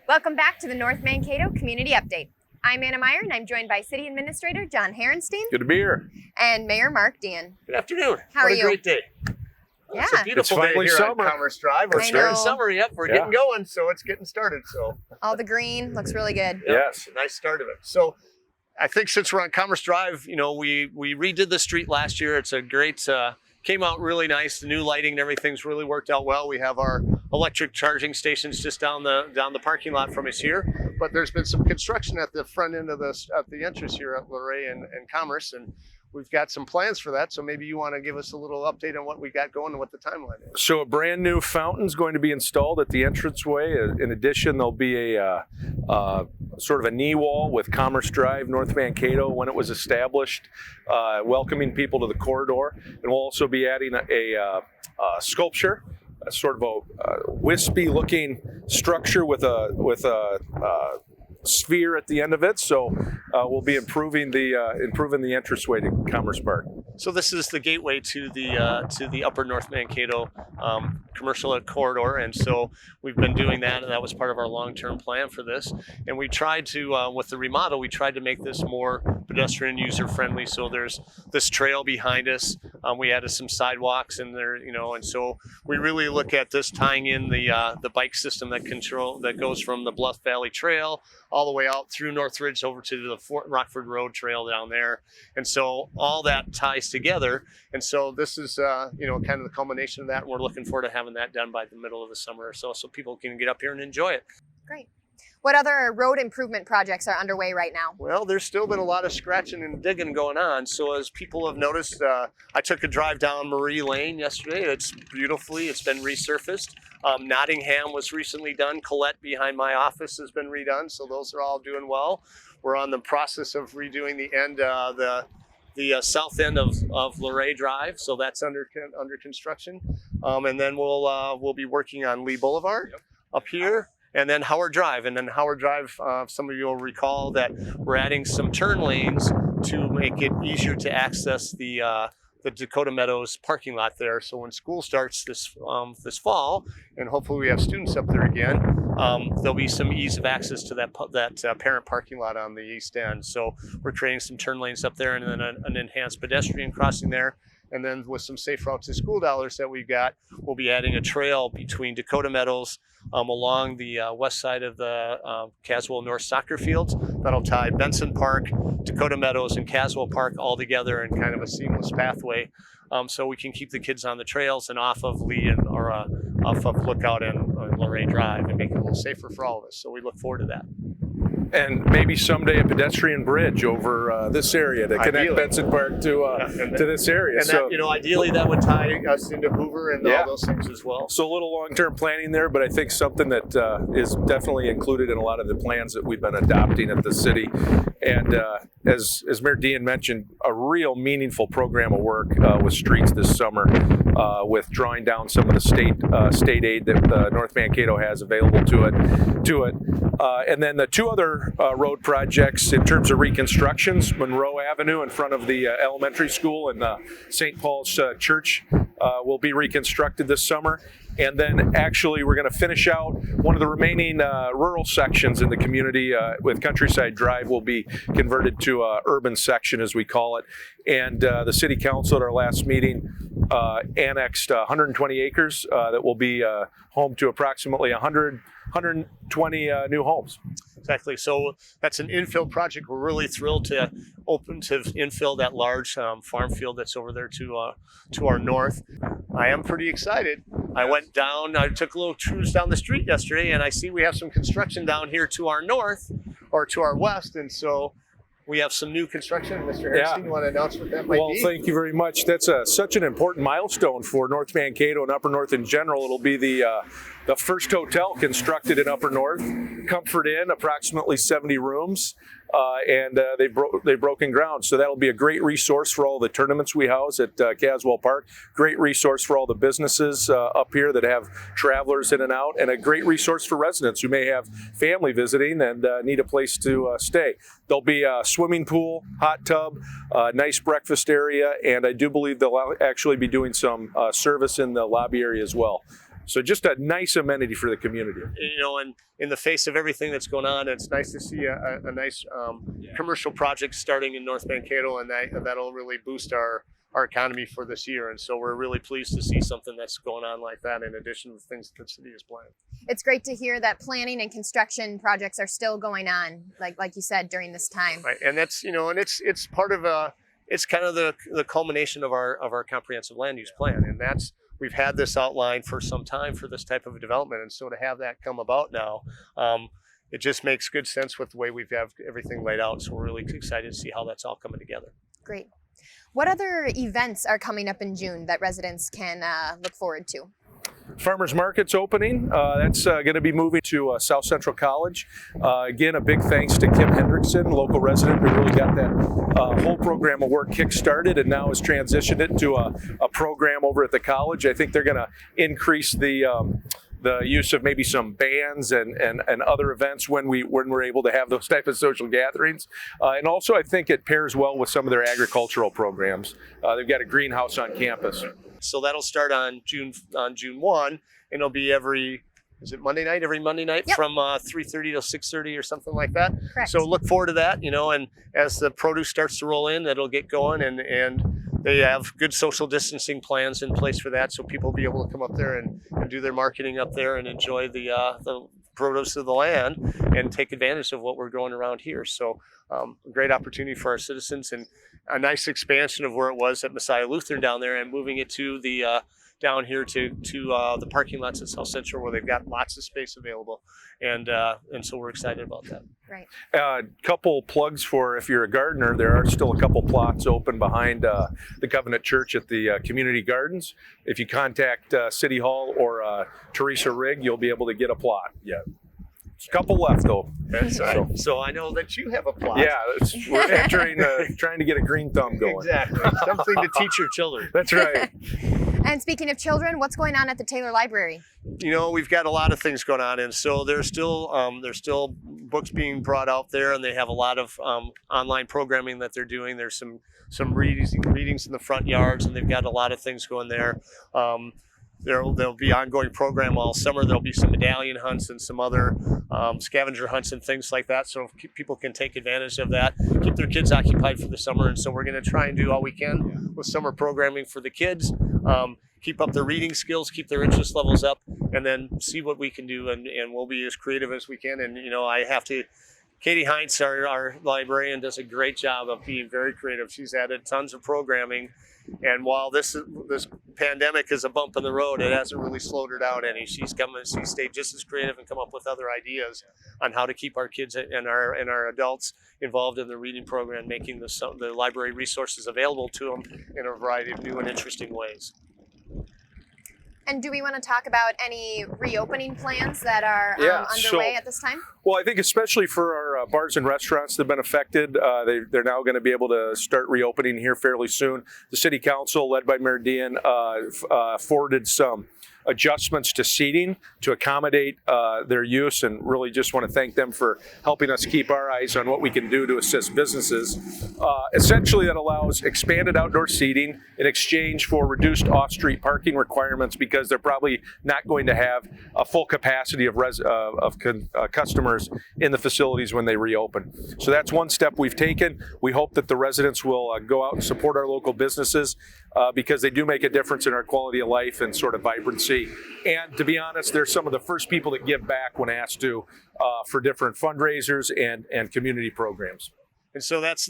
Welcome back to the North Mankato Community Update. I'm Anna Meyer, and I'm joined by City Administrator John Herenstein. Good to be here. And Mayor Mark Dan. Good afternoon. How are you? What a great day. Yeah. It's a beautiful It's day finally here summer. on Commerce Drive. We're I starting know. summer. Yep, we're getting going, so it's getting started. So All the green looks really good. Yes. a nice start of it. So I think since we're on Commerce Drive, you know, we redid the street last year. It's a great, came out really nice. The new lighting and everything's really worked out well. We have our electric charging stations just down the parking lot from us here. But there's been some construction at the front end of the entrance here at Luray and Commerce, and we've got some plans for that. So maybe you want to give us a little update on what we got going and what the timeline is. So a brand new fountain is going to be installed at the entranceway. In addition, there'll be a sort of a knee wall with Commerce Drive, North Mankato, when it was established, welcoming people to the corridor. And we'll also be adding a sculpture, a sort of a wispy-looking structure with a sphere at the end of it. So we'll be improving the entranceway to Commerce Park. So this is the gateway to the upper North Mankato commercial corridor, and so we've been doing that, and that was part of our long-term plan for this. And we tried to, with the remodel, we tried to make this more pedestrian user-friendly. So there's this trail behind us. We added some sidewalks in there, you know, and so we really look at this tying in the bike system that goes from the Bluff Valley Trail all the way out through Northridge over to the Fort Rockford Road Trail down there. And so all that ties together. And so this is, you know, kind of the culmination of that. And we're looking forward to having that done by the middle of the summer or so people can get up here and enjoy it. Great. What other road improvement projects are underway right now? Well, there's still been a lot of scratching and digging going on. So as people have noticed, I took a drive down Marie Lane yesterday. It's been resurfaced. Nottingham was recently done. Colette behind my office has been redone. So those are all doing well. We're on the process of redoing the end, the south end of Luray Drive. So that's under construction. And then we'll be working on Lee Boulevard up here. And then Howard Drive. And then Howard Drive, some of you will recall that we're adding some turn lanes to make it easier to access the Dakota Meadows parking lot there. So when school starts this fall, and hopefully we have students up there again, there'll be some ease of access to that parent parking lot on the east end. So we're creating some turn lanes up there, and then an enhanced pedestrian crossing there. And then with some safe routes to school dollars that we've got, we'll be adding a trail between Dakota Meadows along the west side of the Caswell North soccer fields. That'll tie Benson Park, Dakota Meadows, and Caswell Park all together in kind of a seamless pathway. So we can keep the kids on the trails and off of Lee or off of Lookout and Luray Drive and make it a little safer for all of us. So we look forward to that. And maybe someday a pedestrian bridge over this area to connect Benson Park to this area. And so, that, you know, ideally that would tie us into Hoover and all those things as well. So a little long-term planning there, but I think something that is definitely included in a lot of the plans that we've been adopting at the city. And as Mayor Dean mentioned, a real meaningful program of work with streets this summer, with drawing down some of the state aid that North Mankato has available to it. And then the two other road projects in terms of reconstructions, Monroe Avenue in front of the elementary school and St. Paul's Church will be reconstructed this summer. And then actually we're going to finish out one of the remaining rural sections in the community with Countryside Drive will be converted to an urban section, as we call it. And the city council at our last meeting annexed 120 acres that will be home to approximately 120 new homes. Exactly. So that's an infill project. We're really thrilled to infill that large farm field that's over there to our north. I am pretty excited. I went down, I took a little cruise down the street yesterday, and I see we have some construction down here to our north or to our west. And so we have some new construction. Mr. Harrison, you want to announce what that might be? Well, thank you very much. That's such an important milestone for North Mankato and Upper North in general. It'll be the first hotel constructed in Upper North, Comfort Inn, approximately 70 rooms. And they've broken ground. So that'll be a great resource for all the tournaments we house at Caswell Park. Great resource for all the businesses up here that have travelers in and out, and a great resource for residents who may have family visiting and need a place to stay. There'll be a swimming pool, hot tub, nice breakfast area, and I do believe they'll actually be doing some service in the lobby area as well. So just a nice amenity for the community. And in the face of everything that's going on, it's nice to see a nice commercial project starting in North Mankato, and that'll really boost our economy for this year. And so we're really pleased to see something that's going on like that in addition to the things that the city is planning. It's great to hear that planning and construction projects are still going on, like you said, during this time. Right, and that's it's part of it's kind of the culmination of our comprehensive land use plan, and we've had this outlined for some time for this type of a development, and so to have that come about now, it just makes good sense with the way we've have everything laid out. So we're really excited to see how that's all coming together. Great. What other events are coming up in June that residents can look forward to? Farmers Market's opening. That's going to be moving to South Central College. Again, a big thanks to Kim Hendrickson, local resident, who really got that whole program of work kick-started and now has transitioned it to a program over at the college. I think they're going to increase the use of maybe some bands and other events when we're able to have those type of social gatherings. And also, I think it pairs well with some of their agricultural programs. They've got a greenhouse on campus. So that'll start on June 1, and it'll be every Monday night? Yep. From 3:30 to 6:30 or something like that. Correct. So look forward to that, and as the produce starts to roll in, that'll get going, and they have good social distancing plans in place for that, so people will be able to come up there and do their marketing up there and enjoy the produce of the land and take advantage of what we're growing around here. So a great opportunity for our citizens, and a nice expansion of where it was at Messiah Lutheran down there, and moving it to the down here to the parking lots at South Central, where they've got lots of space available, and so we're excited about that. Right. Couple plugs for if you're a gardener. There are still a couple plots open behind the Covenant Church at the community gardens. If you contact City Hall or Teresa Rigg, you'll be able to get a plot. Yeah. There's a couple left though. That's right. So I know that you have a plot. Yeah, we're entering, trying to get a green thumb going. Exactly. Something to teach your children. That's right. And speaking of children, what's going on at the Taylor Library? We've got a lot of things going on, and so there's still books being brought out there, and they have a lot of online programming that they're doing. There's some readings in the front yards, and they've got a lot of things going there. There'll be ongoing program all summer. There'll be some medallion hunts and some other scavenger hunts and things like that, so people can take advantage of that, keep their kids occupied for the summer. And so we're going to try and do all we can with summer programming for the kids, keep up their reading skills, keep their interest levels up, and then see what we can do, and we'll be as creative as we can. And I have to, Katie Heinz, our librarian, does a great job of being very creative. She's added tons of programming, and while this pandemic is a bump in the road, it hasn't really slowed her down any. She's stayed just as creative and come up with other ideas on how to keep our kids and our adults involved in the reading program, making the library resources available to them in a variety of new and interesting ways. And do we want to talk about any reopening plans that are underway at this time? Well, I think especially for our bars and restaurants that have been affected, they're now going to be able to start reopening here fairly soon. The City Council, led by Mayor Dean, forwarded some adjustments to seating to accommodate their use, and really just want to thank them for helping us keep our eyes on what we can do to assist businesses. Essentially, that allows expanded outdoor seating in exchange for reduced off-street parking requirements, because they're probably not going to have a full capacity of customers in the facilities when they reopen. So that's one step we've taken. We hope that the residents will go out and support our local businesses because they do make a difference in our quality of life and sort of vibrancy. And to be honest, they're some of the first people that give back when asked to for different fundraisers and community programs. And so that's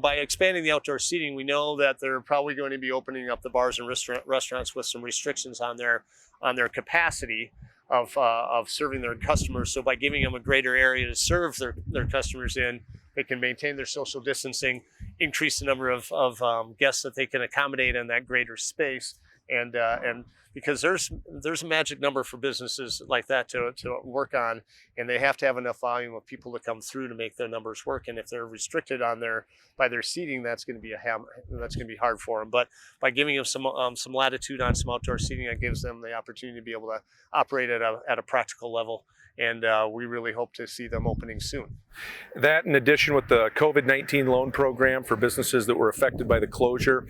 by expanding the outdoor seating, we know that they're probably going to be opening up the bars and restaurants with some restrictions on their capacity of serving their customers. So by giving them a greater area to serve their customers in, they can maintain their social distancing, increase the number of guests that they can accommodate in that greater space, and because there's a magic number for businesses like that to work on, and they have to have enough volume of people to come through to make their numbers work. And if they're restricted by their seating, that's going to be hard for them. But by giving them some latitude on some outdoor seating, that gives them the opportunity to be able to operate at a practical level. And we really hope to see them opening soon. That, in addition with the COVID-19 loan program for businesses that were affected by the closure,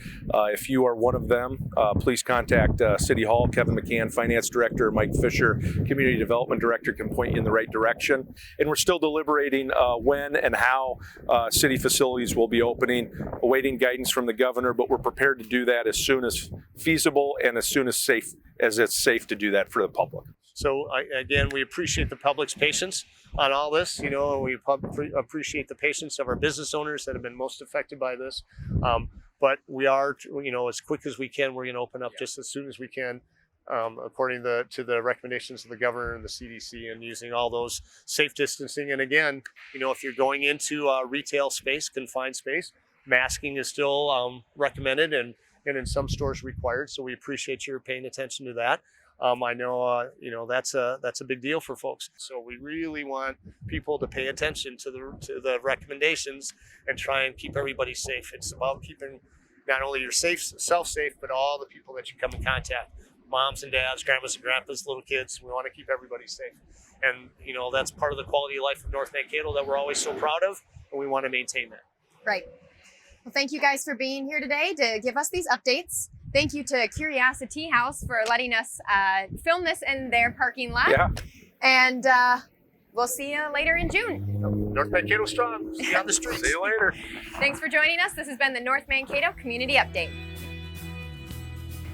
if you are one of them, please contact City Hall. Kevin McCann, Finance Director, Mike Fisher, Community Development Director, can point you in the right direction. And we're still deliberating when and how city facilities will be opening, awaiting guidance from the governor, but we're prepared to do that as soon as feasible and as soon as it's safe to do that for the public. So again, we appreciate the public's patience on all this, and we appreciate the patience of our business owners that have been most affected by this. But we are, as quick as we can, we're going to open up just as soon as we can, according to the recommendations of the governor and the CDC, and using all those safe distancing. And again, if you're going into retail space, confined space, masking is still recommended and in some stores required. So we appreciate your paying attention to that. I know, that's a big deal for folks. So we really want people to pay attention to the recommendations and try and keep everybody safe. It's about keeping not only yourself safe, but all the people that you come in contact, moms and dads, grandmas and grandpas, little kids. We want to keep everybody safe. And, that's part of the quality of life of North Mankato that we're always so proud of, and we want to maintain that. Right. Well, thank you guys for being here today to give us these updates. Thank you to Curiosity House for letting us film this in their parking lot. Yeah. And we'll see you later in June. North Mankato strong. See you on the streets. See you later. Thanks for joining us. This has been the North Mankato Community Update.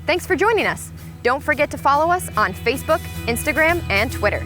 Thanks for joining us. Don't forget to follow us on Facebook, Instagram, and Twitter.